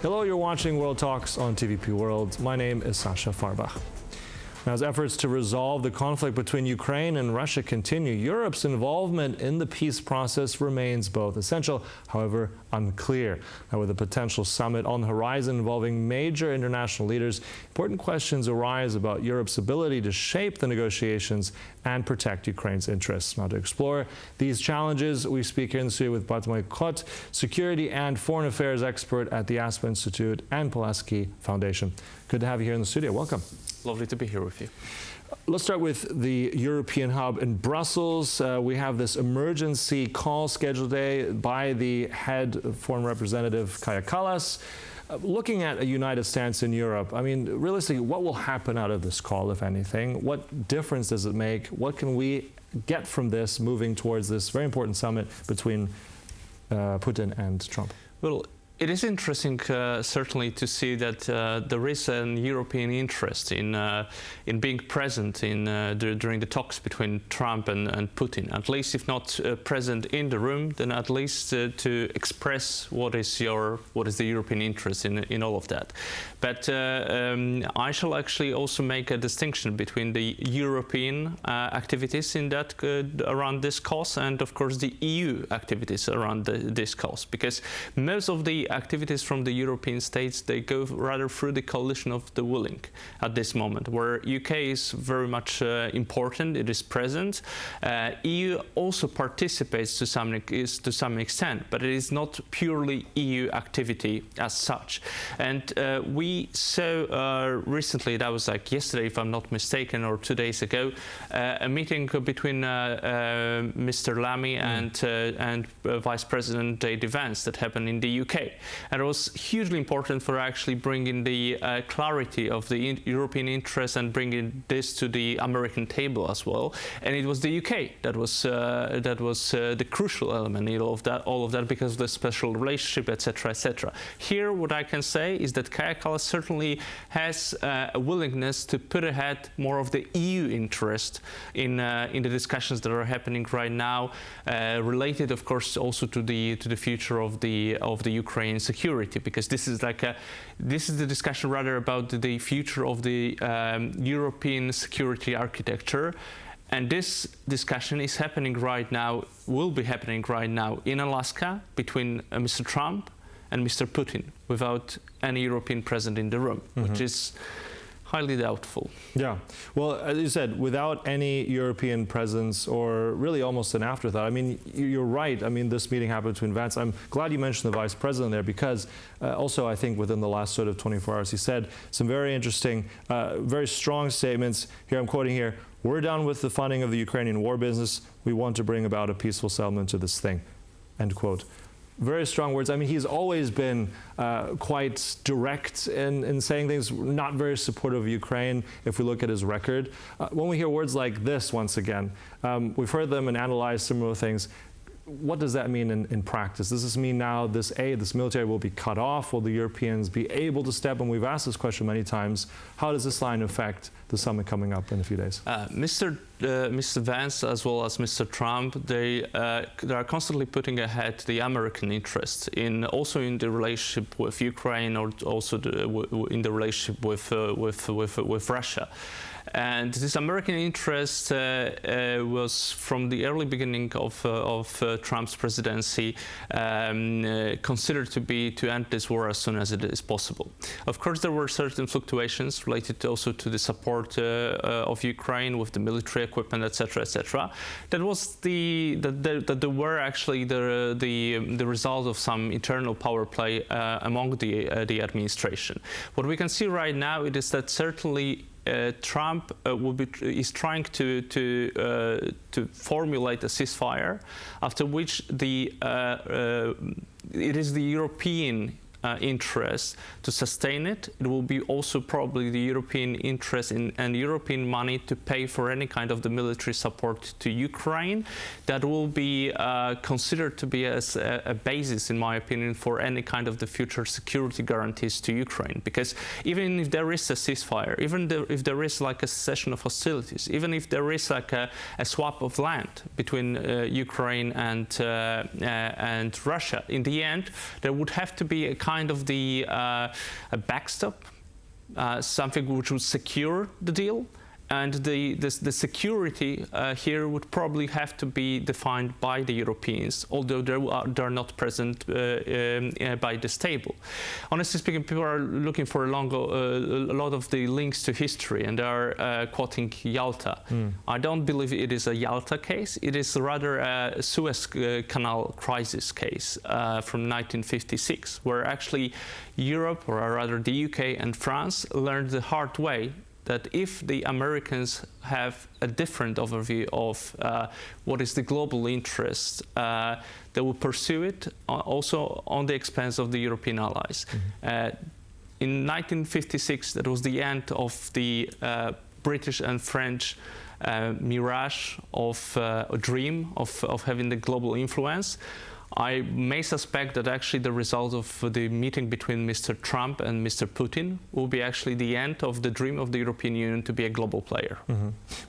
Hello, you're watching World Talks on TVP World. My name is Sasha Farbach. Now, as efforts to resolve the conflict between Ukraine and Russia continue, Europe's involvement in the peace process remains both essential, however, unclear. Now, with a potential summit on the horizon involving major international leaders, important questions arise about Europe's ability to shape the negotiations and protect Ukraine's interests. Now, to explore these challenges, we speak here in the studio with Bartłomiej Kot, security and foreign affairs expert at the Aspen Institute and Pulaski Foundation. Good to have you here in the studio. Welcome. Lovely to be here with you. Let's start with the European hub in Brussels. We have this emergency call scheduled today by the head foreign representative Kaja Kallas. Looking at a united stance in Europe, I mean, realistically, what will happen out of this call, if anything? What difference does it make? What can we get from this moving towards this very important summit between Putin and Trump? Well, it is interesting, certainly, to see that there is an European interest in being present during the talks between Trump and Putin. At least, if not present in the room, then at least to express what is the European interest in all of that. But I shall actually also make a distinction between the European activities in that around this cause and, of course, the EU activities around this cause, because most of the activities from the European states, they go rather through the coalition of the willing at this moment, where UK is very much important, it is present. EU also participates to some extent, but it is not purely EU activity as such. And we saw recently, that was like yesterday if I'm not mistaken, or 2 days ago, a meeting between Mr. Lamy and Vice President J.D. Vance that happened in the UK. And it was hugely important for actually bringing the clarity of the European interest and bringing this to the American table as well. And it was the UK that was the crucial element in all of that because of the special relationship, etc., etc. Here, what I can say is that Kaja Kallas certainly has a willingness to put ahead more of the EU interest in the discussions that are happening right now, related, of course, also to the future of the Ukraine security, because this is the discussion rather about the future of the European security architecture. And this discussion is happening right now, will be happening right now in Alaska between Mr. Trump and Mr. Putin, without any European present in the room, which is highly doubtful. Yeah. Well, as you said, without any European presence, or really almost an afterthought. I mean, you're right. I mean, this meeting happened between Vance. I'm glad you mentioned the vice president there, because also I think within the last sort of 24 hours, he said some very interesting, very strong statements. Here, I'm quoting here: "We're done with the funding of the Ukrainian war business. We want to bring about a peaceful settlement to this thing." End quote. Very strong words. I mean, he's always been quite direct in saying things, not very supportive of Ukraine, if we look at his record. When we hear words like this, once again, we've heard them and analyzed similar things. What does that mean in practice? Does this mean now this military will be cut off? Will the Europeans be able to step? And we've asked this question many times. How does this line affect the summit coming up in a few days? Mr. Vance, as well as Mr. Trump, they are constantly putting ahead the American interests also in the relationship with Ukraine, or also in the relationship with Russia. And this American interest was, from the early beginning of Trump's presidency, considered to end this war as soon as it is possible. Of course, there were certain fluctuations related also to the support of Ukraine with the military equipment, etc., etc. That were actually the result of some internal power play among the administration. What we can see right now is that certainly Trump is trying to formulate a ceasefire, after which it is the European interest to sustain it. It will be also probably the European interest and European money to pay for any kind of the military support to Ukraine. That will be considered to be as a basis, in my opinion, for any kind of the future security guarantees to Ukraine. Because even if there is a ceasefire, even if there is like a cessation of hostilities, even if there is like a swap of land between Ukraine and Russia, in the end there would have to be a kind kind of a backstop, something which would secure the deal. And the security here would probably have to be defined by the Europeans, although they're not present by this table. Honestly speaking, people are looking for a lot of the links to history, and are quoting Yalta. I don't believe it is a Yalta case. It is rather a Suez Canal crisis case from 1956, where actually Europe, or rather the UK and France, learned the hard way that if the Americans have a different overview of what is the global interest, they will pursue it also on the expense of the European allies. In 1956, that was the end of the British and French mirage of a dream of having the global influence. I may suspect that actually the result of the meeting between Mr. Trump and Mr. Putin will be actually the end of the dream of the European Union to be a global player.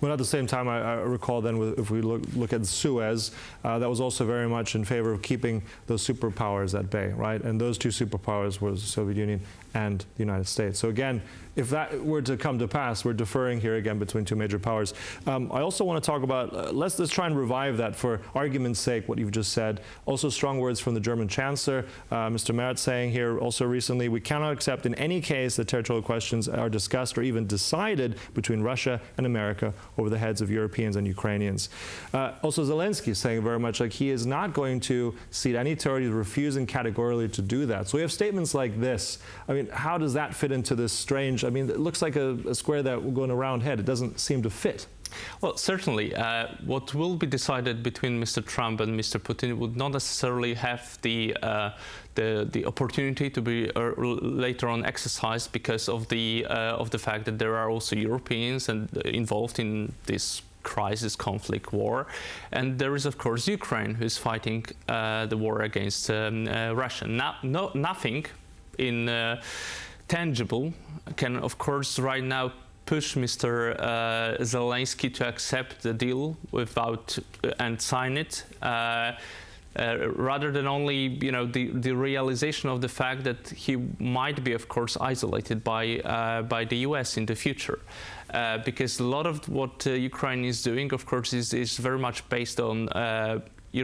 Well, at the same time, I recall then, if we look at Suez, that was also very much in favor of keeping those superpowers at bay, right? And those two superpowers were the Soviet Union and the United States. So again, if that were to come to pass, we're deferring here again between two major powers. I also want to talk about, let's try and revive that for argument's sake, what you've just said. Also strong words from the German Chancellor, Mr. Merz, saying here also recently, we cannot accept in any case that territorial questions are discussed or even decided between Russia and America over the heads of Europeans and Ukrainians. Also Zelensky is saying very much like he is not going to cede any territory, refusing categorically to do that. So we have statements like this. I mean, how does that fit into this strange, I mean, it looks like a square that will go in a round head. It doesn't seem to fit. Well, certainly, what will be decided between Mr. Trump and Mr. Putin would not necessarily have the opportunity to be later on exercised because of the fact that there are also Europeans involved in this crisis, conflict, war, and there is of course Ukraine, who is fighting the war against Russia. Nothing in tangible can, of course, right now push Mr. Zelensky to accept the deal and sign it, rather than only the realization of the fact that he might be, of course, isolated by the US in the future. Because a lot of what Ukraine is doing, of course, is very much based on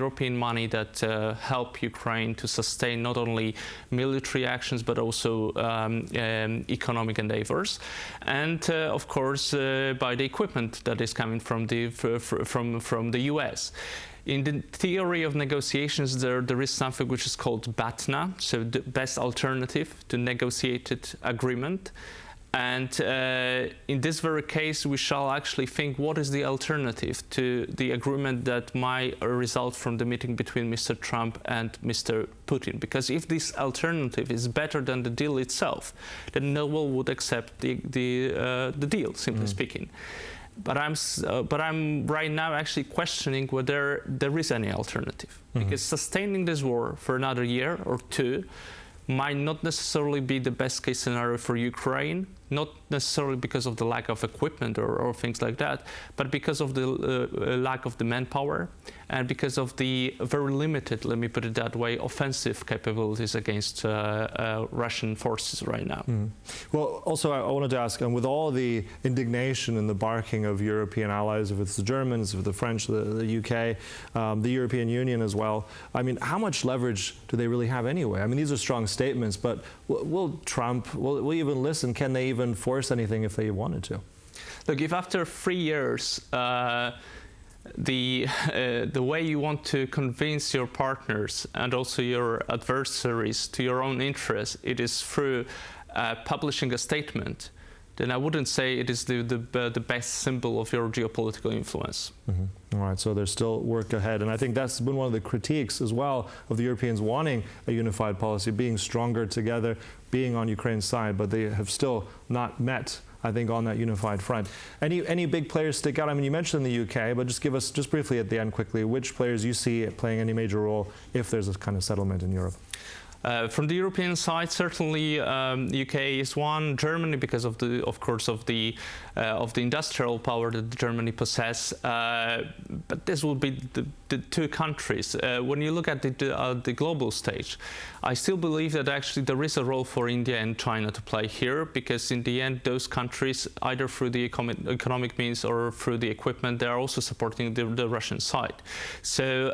European money that help Ukraine to sustain not only military actions but also economic endeavors, and of course by the equipment that is coming from the US. In the theory of negotiations, there is something which is called BATNA, so the best alternative to negotiated agreement. And in this very case, we shall actually think what is the alternative to the agreement that might result from the meeting between Mr. Trump and Mr. Putin. Because if this alternative is better than the deal itself, then no one would accept the deal, simply speaking. But I'm right now actually questioning whether there is any alternative. Because sustaining this war for another year or two might not necessarily be the best case scenario for Ukraine, not necessarily because of the lack of equipment or things like that, but because of the lack of the manpower and because of the very limited, let me put it that way, offensive capabilities against Russian forces right now. Well, also I wanted to ask, with all the indignation and the barking of European allies, if it's the Germans, if it's the French, the UK, the European Union as well, I mean, how much leverage do they really have anyway? I mean, these are strong statements, but will Trump, will even listen? Can they even force anything if they wanted to? Look, if after 3 years the way you want to convince your partners and also your adversaries to your own interests, it is through publishing a statement, then I wouldn't say it is the best symbol of your geopolitical influence. All right, so there's still work ahead. And I think that's been one of the critiques as well of the Europeans wanting a unified policy, being stronger together, being on Ukraine's side, but they have still not met, I think, on that unified front. Any big players stick out? I mean, you mentioned the UK, but just give us, just briefly at the end quickly, which players you see playing any major role if there's a kind of settlement in Europe? From the European side, certainly UK is one. Germany, because of the industrial power that Germany possesses. But this will be the two countries. When you look at the global stage, I still believe that actually there is a role for India and China to play here, because in the end, those countries, either through the economic means or through the equipment, they are also supporting the Russian side. So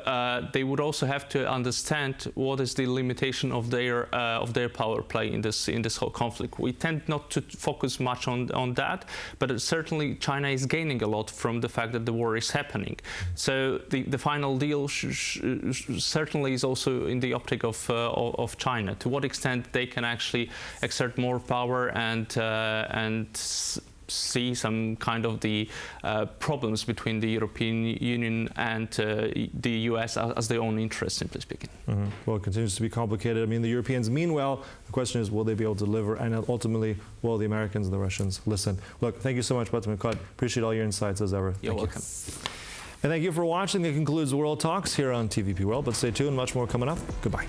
they would also have to understand what is the limitation of their power play in this whole conflict. We tend not to focus much on that, but certainly China is gaining a lot from the fact that the war is happening. So the final deal certainly is also in the optic of China. To what extent they can actually exert more power and see some kind of the problems between the European Union and the US as their own interest, simply speaking. Mm-hmm. Well, it continues to be complicated. I mean, the Europeans, meanwhile, the question is, will they be able to deliver? And ultimately, will the Americans and the Russians listen? Look, thank you so much, Bartłomiej Kot. Appreciate all your insights as ever. You're welcome. And thank you for watching. That concludes World Talks here on TVP World. But stay tuned, much more coming up. Goodbye.